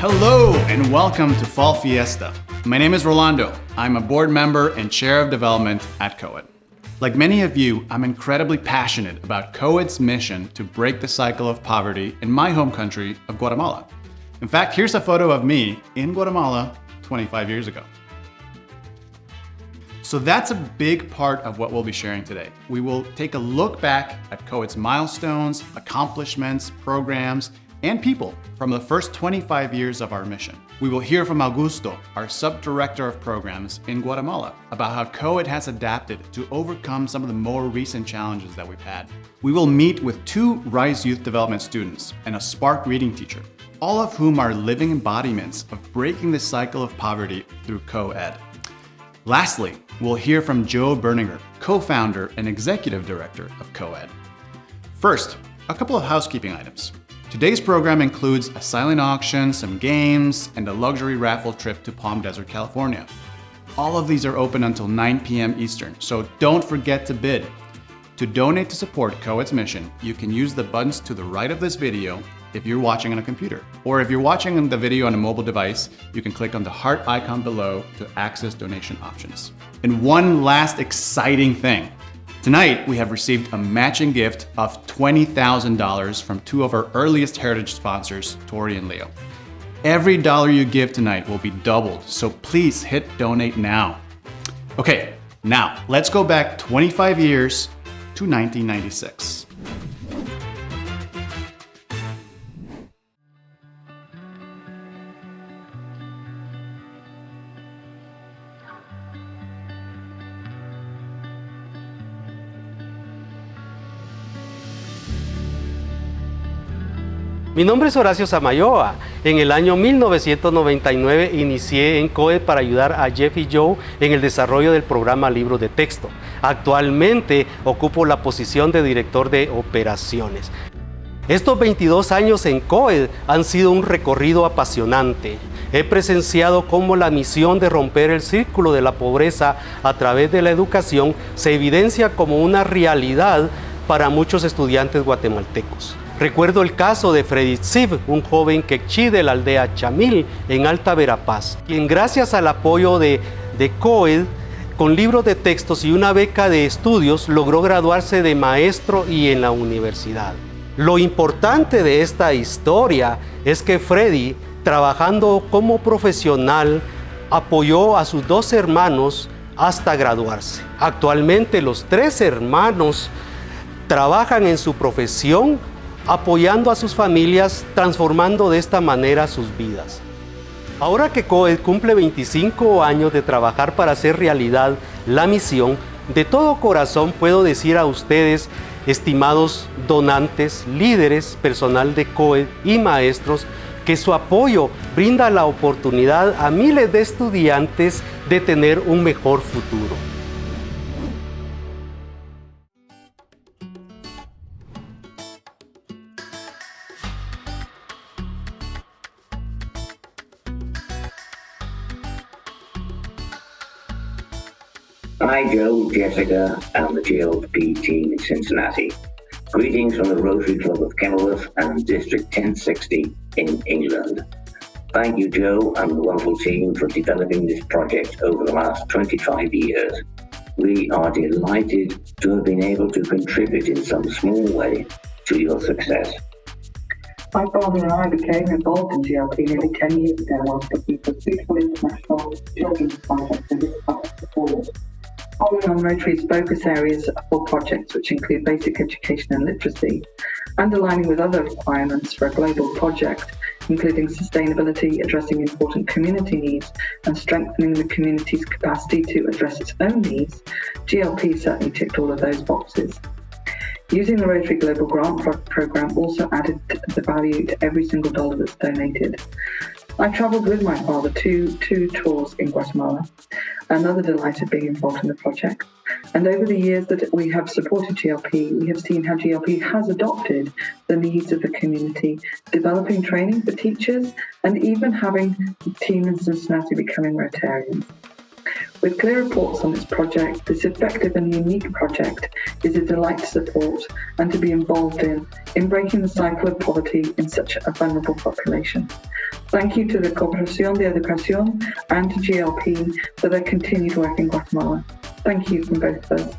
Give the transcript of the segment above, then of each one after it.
Hello and welcome to Fall Fiesta. My name is Rolando. I'm a board member and chair of development at COED. Like many of you, I'm incredibly passionate about COED's mission to break the cycle of poverty in my home country of Guatemala. In fact, here's a photo of me in Guatemala 25 years ago. So that's a big part of what we'll be sharing today. We will take a look back at COED's milestones, accomplishments, programs, and people from the first 25 years of our mission. We will hear from Augusto, our sub-director of programs in Guatemala, about how COED has adapted to overcome some of the more recent challenges that we've had. We will meet with 2 RISE Youth Development students and a Spark reading teacher, all of whom are living embodiments of breaking the cycle of poverty through COED. Lastly, we'll hear from Joe Berninger, co-founder and executive director of COED. First, a couple of housekeeping items. Today's program includes a silent auction, some games, and a luxury raffle trip to Palm Desert, California. All of these are open until 9 p.m. Eastern, so don't forget to bid. To donate to support COED's mission, you can use the buttons to the right of this video if you're watching on a computer. Or if you're watching the video on a mobile device, you can click on the heart icon below to access donation options. And one last exciting thing. Tonight, we have received a matching gift of $20,000 from 2 of our earliest heritage sponsors, Tori and Leo. Every dollar you give tonight will be doubled, so please hit donate now. Okay, now let's go back 25 years to 1996. Mi nombre es Horacio Samayoa. En el año 1999 inicié en COED para ayudar a Jeff y Joe en el desarrollo del programa Libros de Texto. Actualmente ocupo la posición de director de operaciones. Estos 22 años en COED han sido un recorrido apasionante. He presenciado cómo la misión de romper el círculo de la pobreza a través de la educación se evidencia como una realidad para muchos estudiantes guatemaltecos. Recuerdo el caso de Freddy Ziv, un joven quechí de la aldea Chamil, en Alta Verapaz, quien gracias al apoyo de COED, con libros de textos y una beca de estudios, logró graduarse de maestro y en la universidad. Lo importante de esta historia es que Freddy, trabajando como profesional, apoyó a sus 2 hermanos hasta graduarse. Actualmente los 3 hermanos trabajan en su profesión, apoyando a sus familias, transformando de esta manera sus vidas. Ahora que COED cumple 25 años de trabajar para hacer realidad la misión, de todo corazón puedo decir a ustedes, estimados donantes, líderes, personal de COED y maestros, que su apoyo brinda la oportunidad a miles de estudiantes de tener un mejor futuro. Hi, Joe, Jessica, and the GLP team in Cincinnati. Greetings from the Rotary Club of Kenilworth and District 1060 in England. Thank you, Joe, and the wonderful team for developing this project over the last 25 years. We are delighted to have been able to contribute in some small way to your success. My father and I became involved in GLP nearly 10 years ago whilst looking for suitable international children's projects in this part of the world. Following on Rotary's focus areas for projects which include basic education and literacy, underlining with other requirements for a global project, including sustainability, addressing important community needs, and strengthening the community's capacity to address its own needs, GLP certainly ticked all of those boxes. Using the Rotary Global Grant Program also added the value to every single dollar that's donated. I travelled with my father to 2 tours in Guatemala. Another delight of being involved in the project. And over the years that we have supported GLP, we have seen how GLP has adopted the needs of the community, developing training for teachers, and even having the team in Cincinnati becoming Rotarians. With clear reports on its project, this effective and unique project is a delight to support and to be involved in breaking the cycle of poverty in such a vulnerable population. Thank you to the Cooperación de Educación and to GLP for their continued work in Guatemala. Thank you from both of us.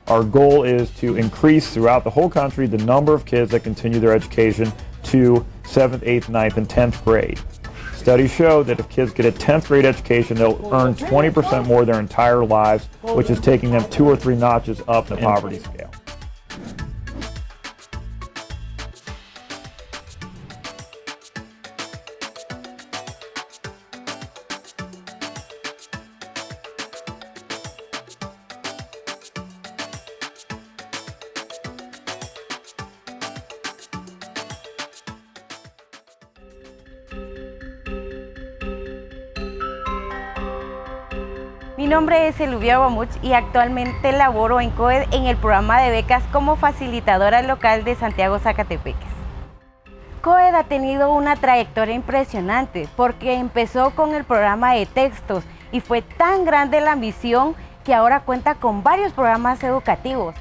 Our goal is to increase throughout the whole country the number of kids that continue their education to 7th, 8th, 9th, and 10th grade. Studies show that if kids get a 10th grade education, they'll earn 20% more their entire lives, which is taking them 2 or 3 notches up the poverty scale. Mi nombre es Elubia Guamuch y actualmente laboro en COED en el programa de becas como facilitadora local de Santiago Zacatepeques. COED ha tenido una trayectoria impresionante porque empezó con el programa de textos y fue tan grande la ambición que ahora cuenta con varios programas educativos.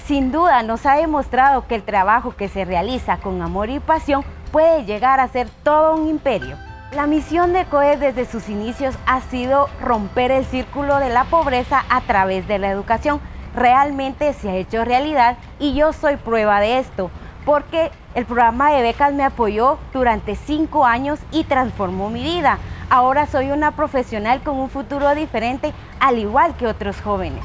Sin duda nos ha demostrado que el trabajo que se realiza con amor y pasión puede llegar a ser todo un imperio. La misión de COED desde sus inicios ha sido romper el círculo de la pobreza a través de la educación. Realmente se ha hecho realidad y yo soy prueba de esto, porque el programa de becas me apoyó durante 5 años y transformó mi vida. Ahora soy una profesional con un futuro diferente, al igual que otros jóvenes.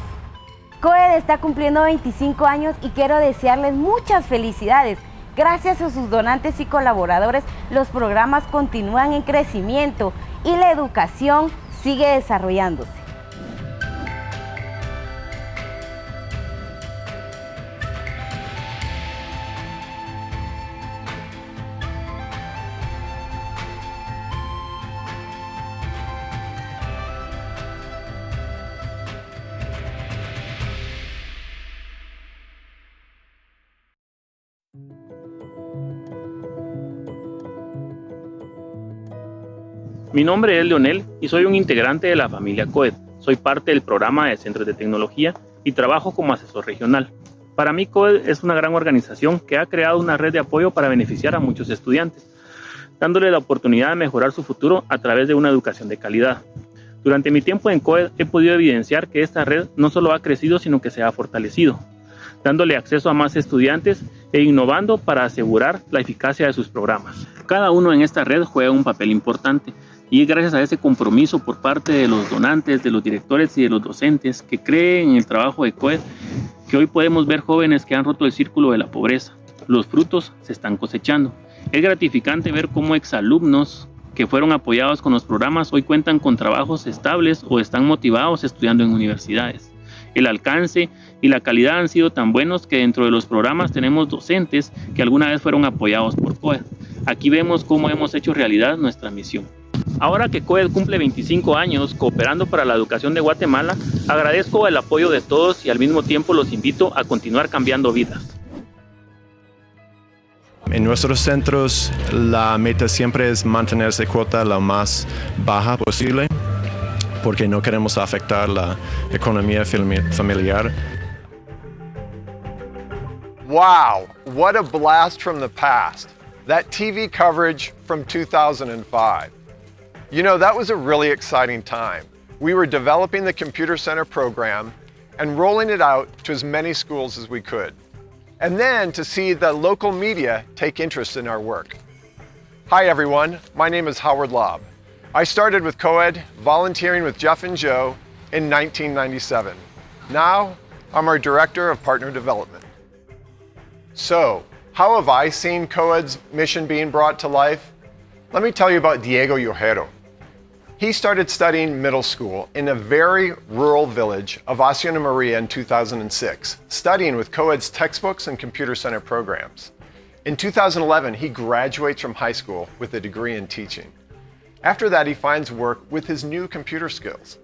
COED está cumpliendo 25 años y quiero desearles muchas felicidades. Gracias a sus donantes y colaboradores, los programas continúan en crecimiento y la educación sigue desarrollándose. Mi nombre es Leonel y soy un integrante de la familia COED. Soy parte del programa de Centros de Tecnología y trabajo como asesor regional. Para mí, COED es una gran organización que ha creado una red de apoyo para beneficiar a muchos estudiantes, dándole la oportunidad de mejorar su futuro a través de una educación de calidad. Durante mi tiempo en COED he podido evidenciar que esta red no solo ha crecido, sino que se ha fortalecido, dándole acceso a más estudiantes e innovando para asegurar la eficacia de sus programas. Cada uno en esta red juega un papel importante, y es gracias a ese compromiso por parte de los donantes, de los directores y de los docentes que creen en el trabajo de COED, que hoy podemos ver jóvenes que han roto el círculo de la pobreza. Los frutos se están cosechando. Es gratificante ver cómo exalumnos que fueron apoyados con los programas hoy cuentan con trabajos estables o están motivados estudiando en universidades. El alcance y la calidad han sido tan buenos que dentro de los programas tenemos docentes que alguna vez fueron apoyados por COED. Aquí vemos cómo hemos hecho realidad nuestra misión. Ahora que COED cumple 25 años cooperando para la educación de Guatemala, agradezco el apoyo de todos y al mismo tiempo los invito a continuar cambiando vidas. En nuestros centros la meta siempre es mantener esa cuota lo más baja posible porque no queremos afectar la economía familiar. Wow, what a blast from the past. That TV coverage from 2005. You know, that was a really exciting time. We were developing the Computer Center program and rolling it out to as many schools as we could. And then to see the local media take interest in our work. Hi everyone, my name is Howard Lobb. I started with COED, volunteering with Jeff and Joe in 1997. Now, I'm our Director of Partner Development. So, how have I seen COED's mission being brought to life? Let me tell you about Diego Yojero. He started studying middle school in a very rural village of Hacienda Maria in 2006, studying with COED's textbooks and computer center programs. In 2011, he graduates from high school with a degree in teaching. After that, he finds work with his new computer skills.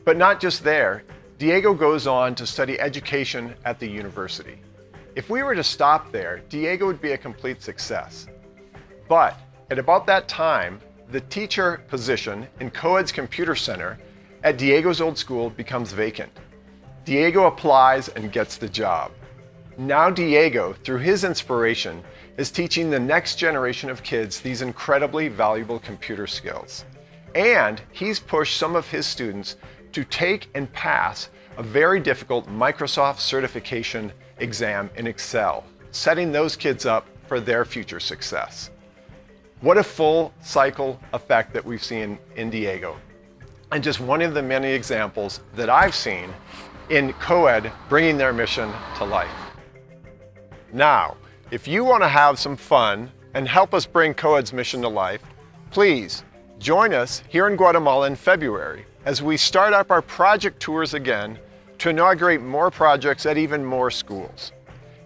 But not just there, Diego goes on to study education at the university. If we were to stop there, Diego would be a complete success. But at about that time, the teacher position in Co-Ed's Computer Center at Diego's old school becomes vacant. Diego applies and gets the job. Now Diego, through his inspiration, is teaching the next generation of kids these incredibly valuable computer skills. And he's pushed some of his students to take and pass a very difficult Microsoft certification exam in Excel, setting those kids up for their future success. What a full cycle effect that we've seen in Diego. And just one of the many examples that I've seen in Co-Ed bringing their mission to life. Now, if you want to have some fun and help us bring Co-Ed's mission to life, please join us here in Guatemala in February as we start up our project tours again to inaugurate more projects at even more schools.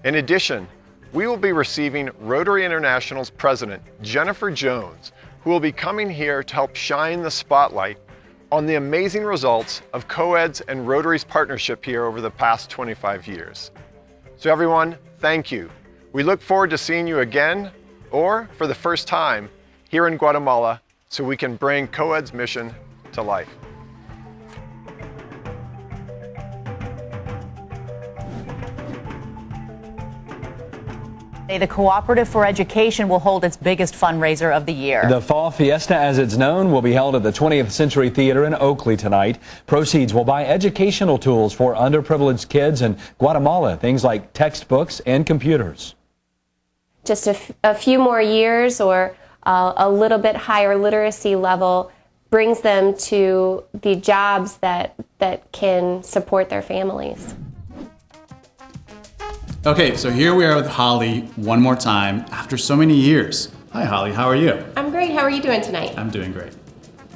In addition, we will be receiving Rotary International's president, Jennifer Jones, who will be coming here to help shine the spotlight on the amazing results of Co-Ed's and Rotary's partnership here over the past 25 years. So everyone, thank you. We look forward to seeing you again, or for the first time, here in Guatemala, so we can bring Co-Ed's mission to life. The Cooperative for Education will hold its biggest fundraiser of the year. The Fall Fiesta, as it's known, will be held at the 20th Century Theater in Oakley tonight. Proceeds will buy educational tools for underprivileged kids in Guatemala, things like textbooks and computers. Just a few more years or a little bit higher literacy level brings them to the jobs that can support their families. Okay, so here we are with Holly one more time after so many years. Hi Holly, how are you? I'm great, how are you doing tonight? I'm doing great.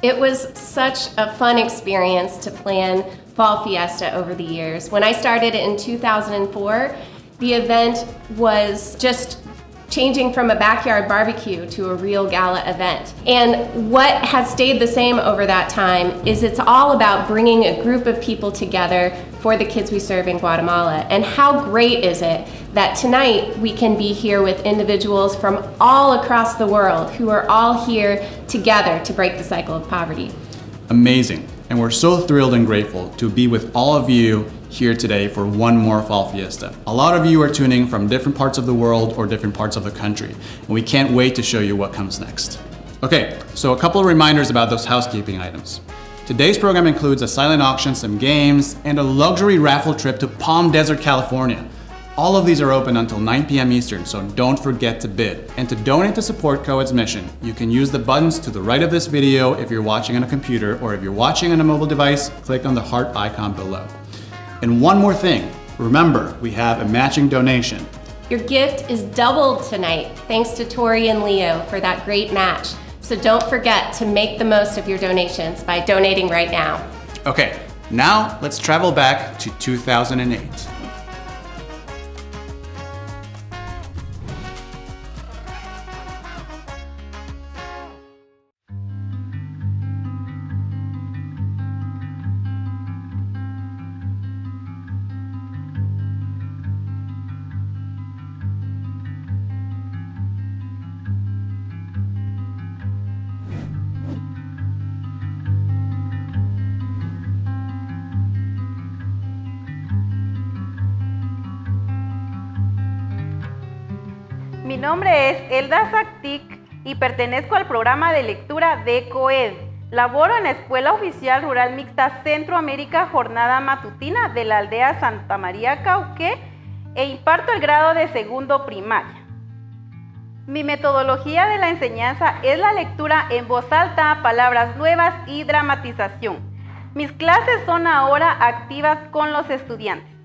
It was such a fun experience to plan Fall Fiesta over the years. When I started in 2004, the event was just changing from a backyard barbecue to a real gala event. And what has stayed the same over that time is it's all about bringing a group of people together for the kids we serve in Guatemala. And how great is it that tonight we can be here with individuals from all across the world who are all here together to break the cycle of poverty. Amazing. And we're so thrilled and grateful to be with all of you here today for one more Fall Fiesta. A lot of you are tuning from different parts of the world or different parts of the country, and we can't wait to show you what comes next. Okay, so a couple of reminders about those housekeeping items. Today's program includes a silent auction, some games, and a luxury raffle trip to Palm Desert, California. All of these are open until 9 p.m. Eastern, so don't forget to bid. And to donate to support Co-Ed's mission, you can use the buttons to the right of this video if you're watching on a computer, or if you're watching on a mobile device, click on the heart icon below. And one more thing, remember, we have a matching donation. Your gift is doubled tonight, thanks to Tori and Leo for that great match. So don't forget to make the most of your donations by donating right now. Okay, now let's travel back to 2008. Mi nombre es Elda Saktik y pertenezco al programa de lectura de Co-Ed. Laboro en la Escuela Oficial Rural Mixta Centroamérica Jornada Matutina de la aldea Santa María Cauqué e imparto el grado de segundo primaria. Mi metodología de la enseñanza es la lectura en voz alta, palabras nuevas y dramatización. Mis clases son ahora activas con los estudiantes.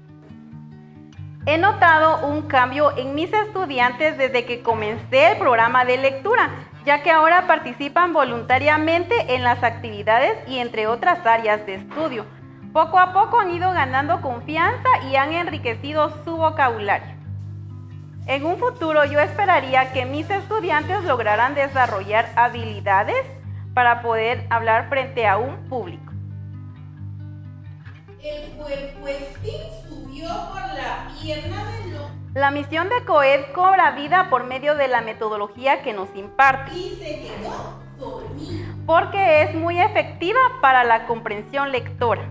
He notado un cambio en mis estudiantes desde que comencé el programa de lectura, ya que ahora participan voluntariamente en las actividades y entre otras áreas de estudio. Poco a poco han ido ganando confianza y han enriquecido su vocabulario. En un futuro yo esperaría que mis estudiantes lograran desarrollar habilidades para poder hablar frente a un público. El puercoespín subió por la pierna del lobo. La misión de Co-Ed cobra vida por medio de la metodología que nos imparte. Y se quedó porque es muy efectiva para la comprensión lectora,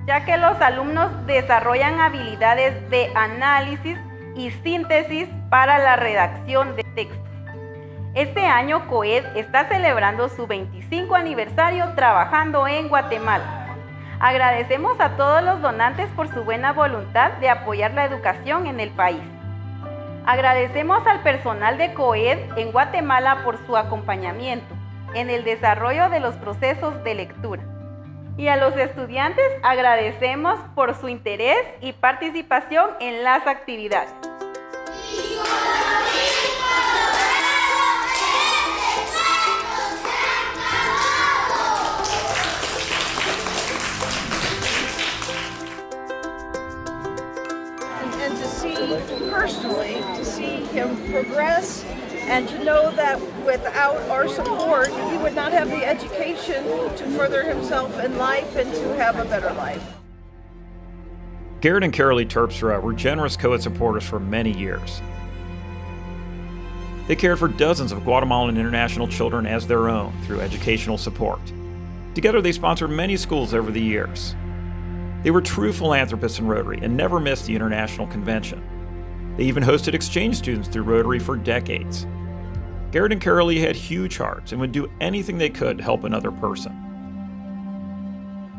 ya que los alumnos desarrollan habilidades de análisis y síntesis para la redacción de textos. Este año COED está celebrando su 25 aniversario trabajando en Guatemala. Agradecemos a todos los donantes por su buena voluntad de apoyar la educación en el país. Agradecemos al personal de COED en Guatemala por su acompañamiento en el desarrollo de los procesos de lectura. Y a los estudiantes agradecemos por su interés y participación en las actividades. And to see personally, to see him progress, and to know that without our support, he would not have the education to further himself in life and to have a better life. Garrett and Carolee Terpstra were generous COED supporters for many years. They cared for dozens of Guatemalan international children as their own through educational support. Together, they sponsored many schools over the years. They were true philanthropists in Rotary and never missed the international convention. They even hosted exchange students through Rotary for decades. Garrett and Carolee had huge hearts and would do anything they could to help another person.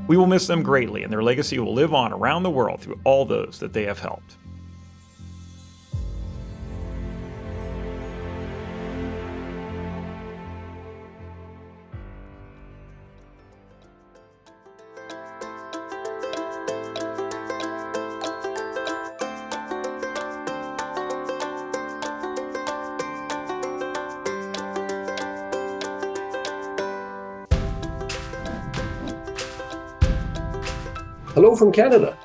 We will miss them greatly, and their legacy will live on around the world through all those that they have helped. Hello from Canada.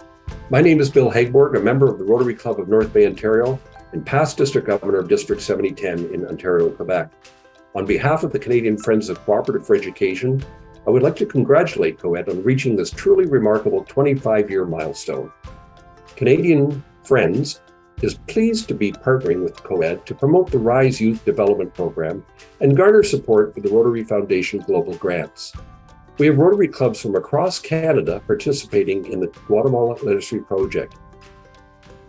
My name is Bill Hagborg, a member of the Rotary Club of North Bay, Ontario, and past District Governor of District 7010 in Ontario, Quebec. On behalf of the Canadian Friends of Cooperative for Education, I would like to congratulate COED on reaching this truly remarkable 25-year milestone. Canadian Friends is pleased to be partnering with COED to promote the RISE Youth Development Program and garner support for the Rotary Foundation Global Grants. We have Rotary clubs from across Canada participating in the Guatemala Literacy Project.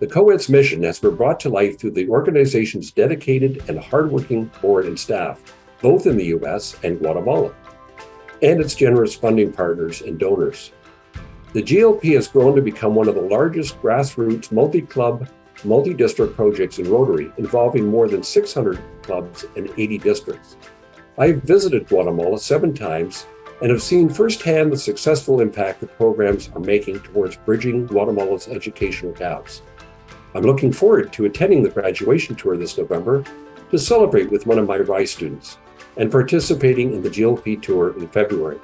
The COED's mission has been brought to life through the organization's dedicated and hardworking board and staff, both in the U.S. and Guatemala, and its generous funding partners and donors. The GLP has grown to become one of the largest grassroots multi-club, multi-district projects in Rotary, involving more than 600 clubs and 80 districts. I've visited Guatemala 7 times and have seen firsthand the successful impact the programs are making towards bridging Guatemala's educational gaps. I'm looking forward to attending the graduation tour this November to celebrate with one of my RISE students and participating in the GLP tour in February.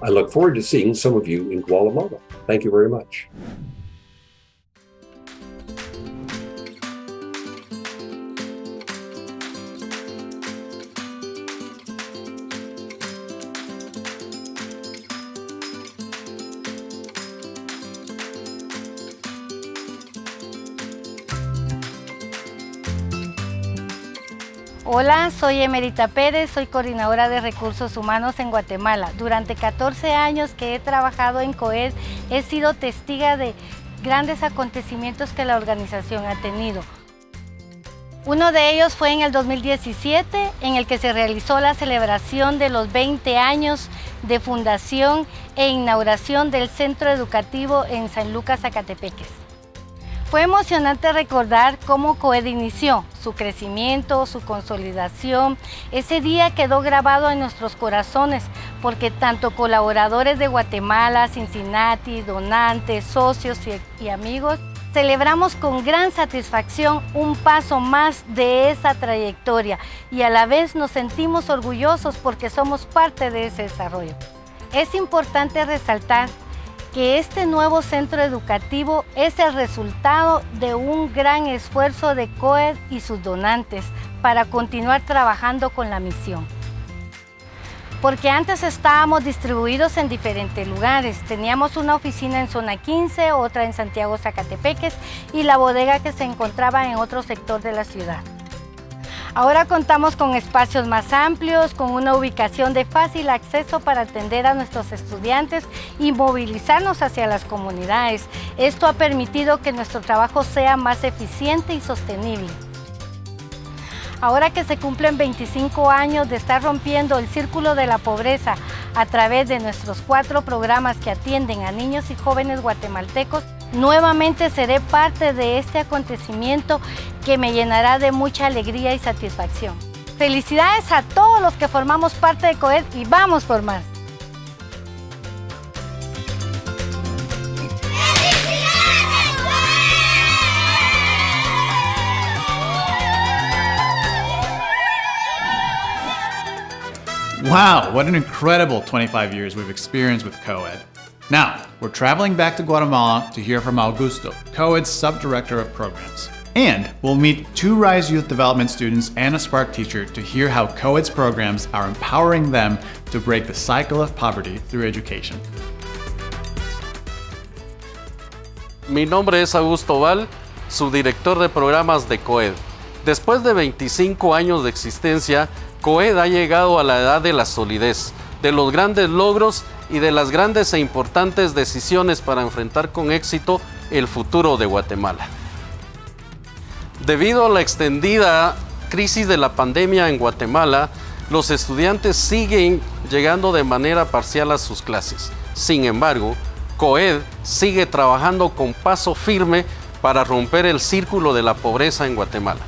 I look forward to seeing some of you in Guatemala. Thank you very much. Hola, soy Emerita Pérez, soy coordinadora de recursos humanos en Guatemala. Durante 14 años que he trabajado en COED, he sido testiga de grandes acontecimientos que la organización ha tenido. Uno de ellos fue en el 2017, en el que se realizó la celebración de los 20 años de fundación e inauguración del centro educativo en San Lucas, Zacatepeques. Fue emocionante recordar cómo COED inició, su crecimiento, su consolidación. Ese día quedó grabado en nuestros corazones porque tanto colaboradores de Guatemala, Cincinnati, donantes, socios y amigos, celebramos con gran satisfacción un paso más de esa trayectoria y a la vez nos sentimos orgullosos porque somos parte de ese desarrollo. Es importante resaltar que este nuevo centro educativo es el resultado de un gran esfuerzo de COED y sus donantes para continuar trabajando con la misión. Porque antes estábamos distribuidos en diferentes lugares. Teníamos una oficina en Zona 15, otra en Santiago Zacatepeques y la bodega que se encontraba en otro sector de la ciudad. Ahora contamos con espacios más amplios, con una ubicación de fácil acceso para atender a nuestros estudiantes y movilizarnos hacia las comunidades. Esto ha permitido que nuestro trabajo sea más eficiente y sostenible. Ahora que se cumplen 25 años de estar rompiendo el círculo de la pobreza a través de nuestros 4 programas que atienden a niños y jóvenes guatemaltecos, nuevamente seré parte de este acontecimiento que me llenará de mucha alegría y satisfacción. Felicidades a todos los que formamos parte de COED y vamos por más. Wow, what an incredible 25 years we've experienced with COED. Now, we're traveling back to Guatemala to hear from Augusto, COED's Subdirector of Programs. And we'll meet 2 RISE Youth Development students and a Spark teacher to hear how COED's programs are empowering them to break the cycle of poverty through education. Mi nombre es Augusto Val, subdirector de programas de COED. Después de 25 años de existencia, COED ha llegado a la edad de la solidez, de los grandes logros y de las grandes e importantes decisiones para enfrentar con éxito el futuro de Guatemala. Debido a la extendida crisis de la pandemia en Guatemala, los estudiantes siguen llegando de manera parcial a sus clases. Sin embargo, COED sigue trabajando con paso firme para romper el círculo de la pobreza en Guatemala.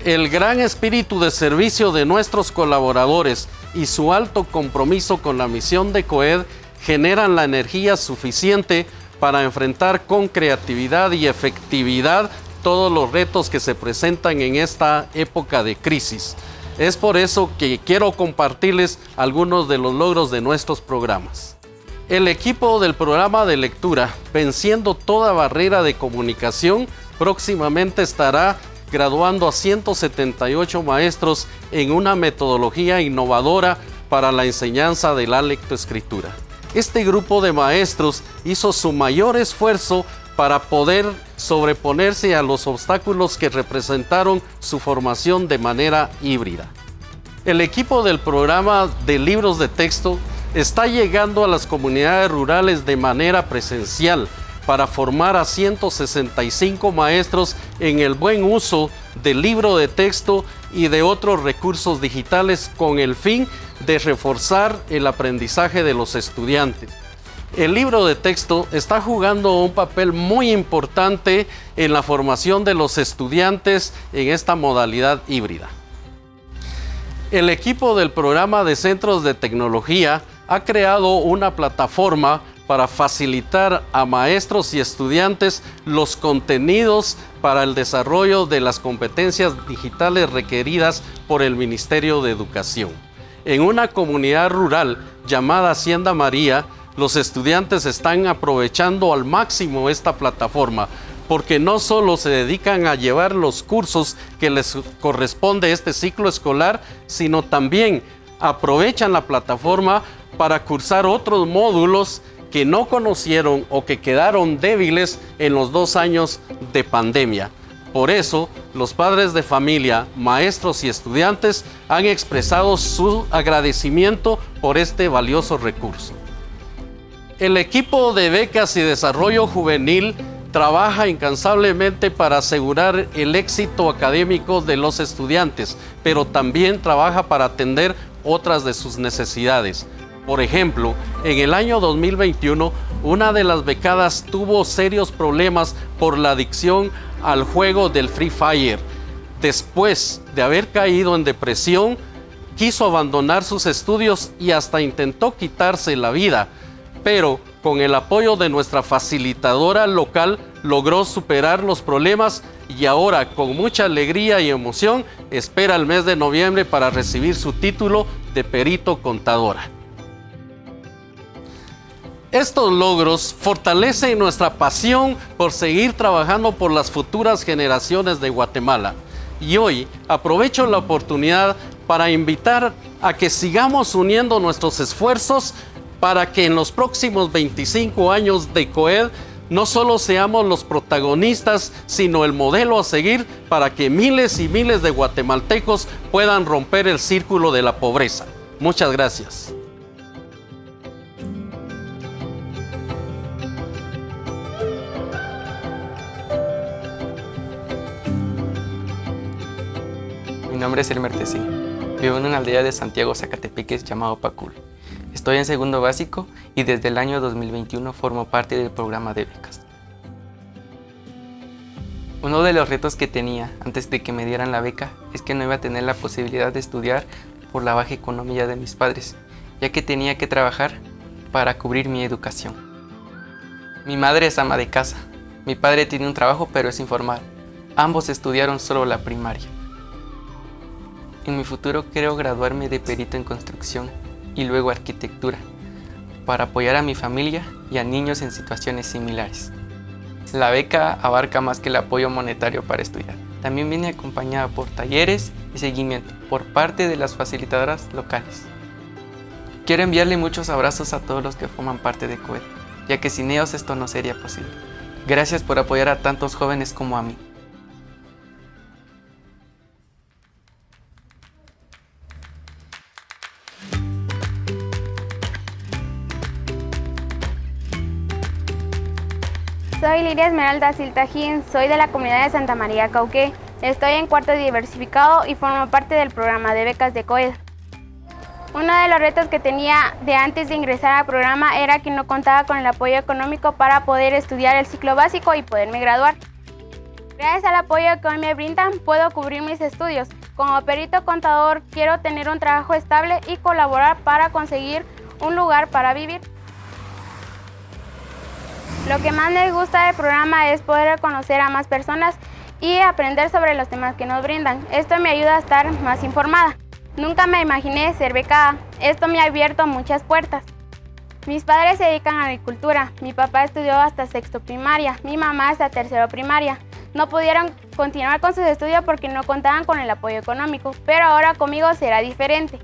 El gran espíritu de servicio de nuestros colaboradores y su alto compromiso con la misión de COED generan la energía suficiente para enfrentar con creatividad y efectividad todos los retos que se presentan en esta época de crisis. Es por eso que quiero compartirles algunos de los logros de nuestros programas. El equipo del programa de lectura, venciendo toda barrera de comunicación, próximamente estará graduando a 178 maestros en una metodología innovadora para la enseñanza de la lectoescritura. Este grupo de maestros hizo su mayor esfuerzo para poder sobreponerse a los obstáculos que representaron su formación de manera híbrida. El equipo del programa de libros de texto está llegando a las comunidades rurales de manera presencial para formar a 165 maestros en el buen uso del libro de texto y de otros recursos digitales con el fin de reforzar el aprendizaje de los estudiantes. El libro de texto está jugando un papel muy importante en la formación de los estudiantes en esta modalidad híbrida. El equipo del programa de centros de tecnología ha creado una plataforma para facilitar a maestros y estudiantes los contenidos para el desarrollo de las competencias digitales requeridas por el Ministerio de Educación. En una comunidad rural llamada Hacienda María, los estudiantes están aprovechando al máximo esta plataforma porque no solo se dedican a llevar los cursos que les corresponde este ciclo escolar, sino también aprovechan la plataforma para cursar otros módulos que no conocieron o que quedaron débiles en los 2 años de pandemia. Por eso, los padres de familia, maestros y estudiantes han expresado su agradecimiento por este valioso recurso. El equipo de becas y desarrollo juvenil trabaja incansablemente para asegurar el éxito académico de los estudiantes, pero también trabaja para atender otras de sus necesidades. Por ejemplo, en el año 2021, una de las becadas tuvo serios problemas por la adicción al juego del Free Fire. Después de haber caído en depresión, quiso abandonar sus estudios y hasta intentó quitarse la vida, pero con el apoyo de nuestra facilitadora local logró superar los problemas y ahora con mucha alegría y emoción espera el mes de noviembre para recibir su título de perito contadora. Estos logros fortalecen nuestra pasión por seguir trabajando por las futuras generaciones de Guatemala. Y hoy aprovecho la oportunidad para invitar a que sigamos uniendo nuestros esfuerzos para que en los próximos 25 años de COED no solo seamos los protagonistas, sino el modelo a seguir para que miles y miles de guatemaltecos puedan romper el círculo de la pobreza. Muchas gracias. Mi nombre es Elmer Tesí. Vivo en una aldea de Santiago, Zacatepeques llamado Pacul. Estoy en segundo básico y desde el año 2021 formo parte del programa de becas. Uno de los retos que tenía antes de que me dieran la beca es que no iba a tener la posibilidad de estudiar por la baja economía de mis padres, ya que tenía que trabajar para cubrir mi educación. Mi madre es ama de casa, mi padre tiene un trabajo pero es informal. Ambos estudiaron solo la primaria. En mi futuro quiero graduarme de perito en construcción y luego arquitectura, para apoyar a mi familia y a niños en situaciones similares. La beca abarca más que el apoyo monetario para estudiar. También viene acompañada por talleres y seguimiento por parte de las facilitadoras locales. Quiero enviarle muchos abrazos a todos los que forman parte de COED, ya que sin ellos esto no sería posible. Gracias por apoyar a tantos jóvenes como a mí. Soy Liria Esmeralda Siltajín, soy de la comunidad de Santa María Cauqué. Estoy en cuarto diversificado y formo parte del programa de becas de COED. Uno de los retos que tenía de antes de ingresar al programa era que no contaba con el apoyo económico para poder estudiar el ciclo básico y poderme graduar. Gracias al apoyo que hoy me brindan, puedo cubrir mis estudios. Como perito contador, quiero tener un trabajo estable y colaborar para conseguir un lugar para vivir. Lo que más me gusta del programa es poder conocer a más personas y aprender sobre los temas que nos brindan. Esto me ayuda a estar más informada. Nunca me imaginé ser becada. Esto me ha abierto muchas puertas. Mis padres se dedican a la agricultura. Mi papá estudió hasta sexto primaria, mi mamá hasta tercero primaria. No pudieron continuar con sus estudios porque no contaban con el apoyo económico, pero ahora conmigo será diferente.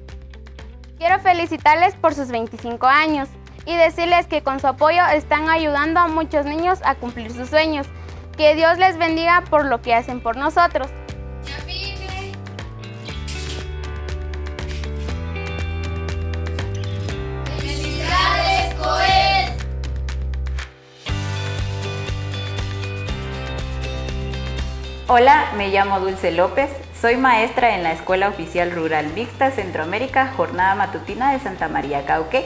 Quiero felicitarles por sus 25 años. Y decirles que con su apoyo están ayudando a muchos niños a cumplir sus sueños. Que Dios les bendiga por lo que hacen por nosotros. ¡Felicidades, COED! Hola, me llamo Dulce López, soy maestra en la Escuela Oficial Rural Mixta Centroamérica, Jornada Matutina de Santa María Cauqué.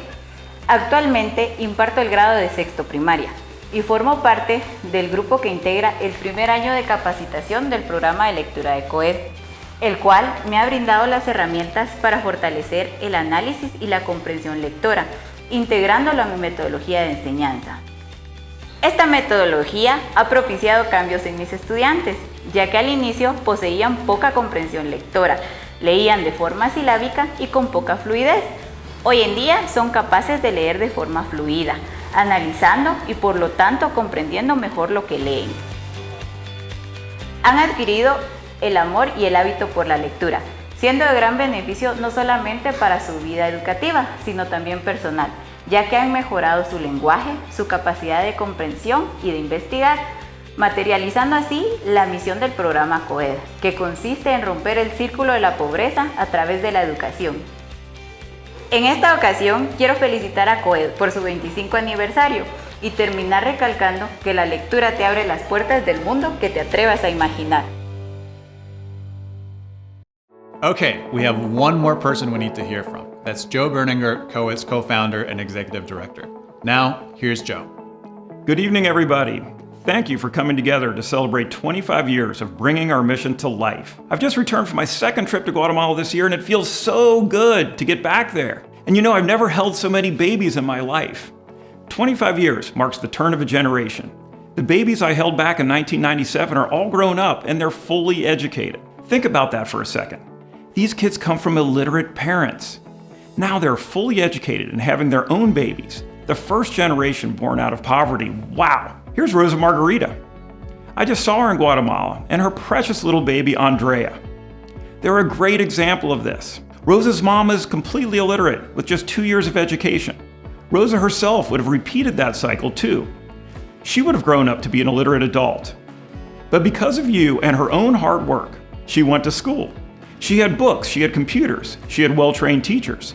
Actualmente imparto el grado de sexto primaria y formo parte del grupo que integra el primer año de capacitación del programa de lectura de COED, el cual me ha brindado las herramientas para fortalecer el análisis y la comprensión lectora, integrándolo a mi metodología de enseñanza. Esta metodología ha propiciado cambios en mis estudiantes, ya que al inicio poseían poca comprensión lectora, leían de forma silábica y con poca fluidez. Hoy en día son capaces de leer de forma fluida, analizando y por lo tanto comprendiendo mejor lo que leen. Han adquirido el amor y el hábito por la lectura, siendo de gran beneficio no solamente para su vida educativa, sino también personal, ya que han mejorado su lenguaje, su capacidad de comprensión y de investigar, materializando así la misión del programa COED, que consiste en romper el círculo de la pobreza a través de la educación. En esta ocasión quiero felicitar a COED por su 25 aniversario y terminar recalcando que la lectura te abre las puertas del mundo que te atrevas a imaginar. Okay, we have one more person we need to hear from. That's Joe Berninger, COED's co-founder and executive director. Now, here's Joe. Good evening, everybody. Thank you for coming together to celebrate 25 years of bringing our mission to life. I've just returned from my second trip to Guatemala this year, and it feels so good to get back there. And you know, I've never held so many babies in my life. 25 years marks the turn of a generation. The babies I held back in 1997 are all grown up, and they're fully educated. Think about that for a second. These kids come from illiterate parents. Now they're fully educated and having their own babies. The first generation born out of poverty. Wow! Here's Rosa Margarita. I just saw her in Guatemala and her precious little baby, Andrea. They're a great example of this. Rosa's mom is completely illiterate with just 2 years of education. Rosa herself would have repeated that cycle too. she would have grown up to be an illiterate adult. But because of you and her own hard work, she went to school. She had books, she had computers, she had well-trained teachers,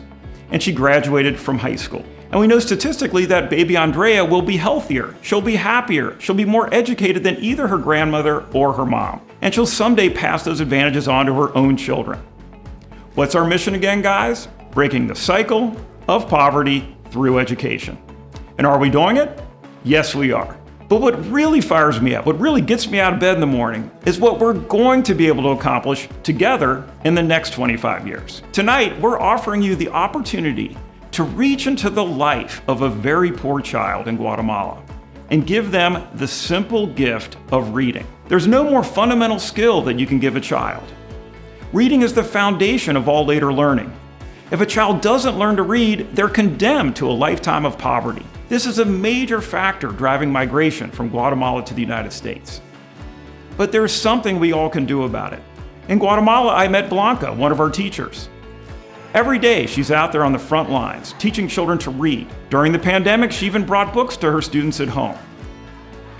and she graduated from high school. And we know statistically that baby Andrea will be healthier, she'll be happier, she'll be more educated than either her grandmother or her mom. And she'll someday pass those advantages on to her own children. What's our mission again, guys? Breaking the cycle of poverty through education. And are we doing it? Yes, we are. But what really fires me up, what really gets me out of bed in the morning, is what we're going to be able to accomplish together in the next 25 years. Tonight, we're offering you the opportunity to reach into the life of a very poor child in Guatemala and give them the simple gift of reading. There's no more fundamental skill that you can give a child. Reading is the foundation of all later learning. If a child doesn't learn to read, they're condemned to a lifetime of poverty. This is a major factor driving migration from Guatemala to the United States. But there's something we all can do about it. In Guatemala, I met Blanca, one of our teachers. Every day, she's out there on the front lines, teaching children to read. During the pandemic, she even brought books to her students at home.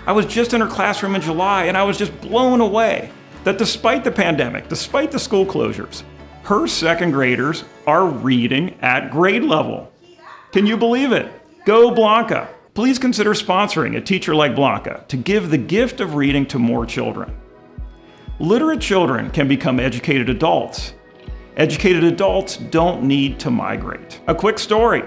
I was just in her classroom in July, and I was just blown away that despite the pandemic, despite the school closures, her second graders are reading at grade level. Can you believe it? Go Blanca! Please consider sponsoring a teacher like Blanca to give the gift of reading to more children. Literate children can become educated adults. Educated adults don't need to migrate. A quick story.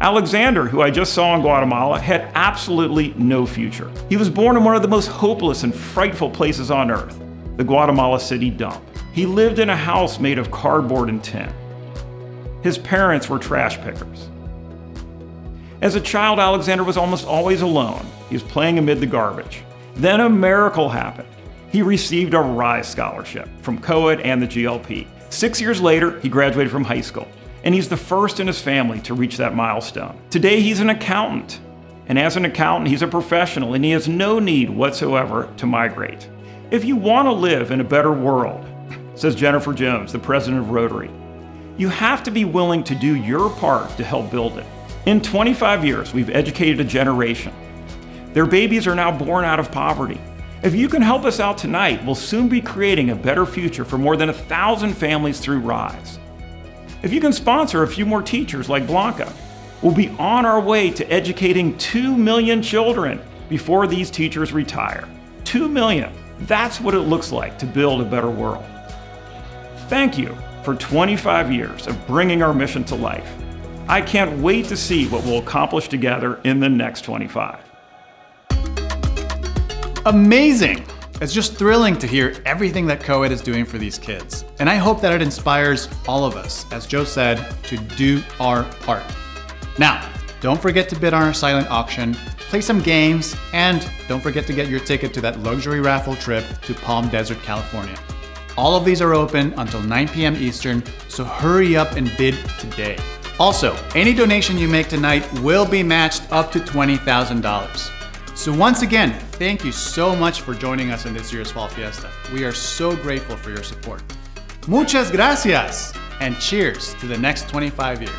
Alexander, who I just saw in Guatemala, had absolutely no future. He was born in one of the most hopeless and frightful places on earth, the Guatemala City dump. He lived in a house made of cardboard and tin. His parents were trash pickers. As a child, Alexander was almost always alone. He was playing amid the garbage. Then a miracle happened. He received a RISE scholarship from COED and the GLP. 6 years later, he graduated from high school, and he's the first in his family to reach that milestone. Today, he's an accountant, and as an accountant, he's a professional, and he has no need whatsoever to migrate. If you want to live in a better world, says Jennifer Jones, the president of Rotary, you have to be willing to do your part to help build it. In 25 years, we've educated a generation. Their babies are now born out of poverty. If you can help us out tonight, we'll soon be creating a better future for more than 1,000 families through RISE. If you can sponsor a few more teachers like Blanca, we'll be on our way to educating 2 million children before these teachers retire. 2 million. That's what it looks like to build a better world. Thank you for 25 years of bringing our mission to life. I can't wait to see what we'll accomplish together in the next 25. Amazing! It's just thrilling to hear everything that COED is doing for these kids. And I hope that it inspires all of us, as Joe said, to do our part. Now, don't forget to bid on our silent auction, play some games, and don't forget to get your ticket to that luxury raffle trip to Palm Desert, California. All of these are open until 9 p.m. Eastern, so hurry up and bid today. Also, any donation you make tonight will be matched up to $20,000. So once again, thank you so much for joining us in this year's Fall Fiesta. We are so grateful for your support. Muchas gracias, and cheers to the next 25 years.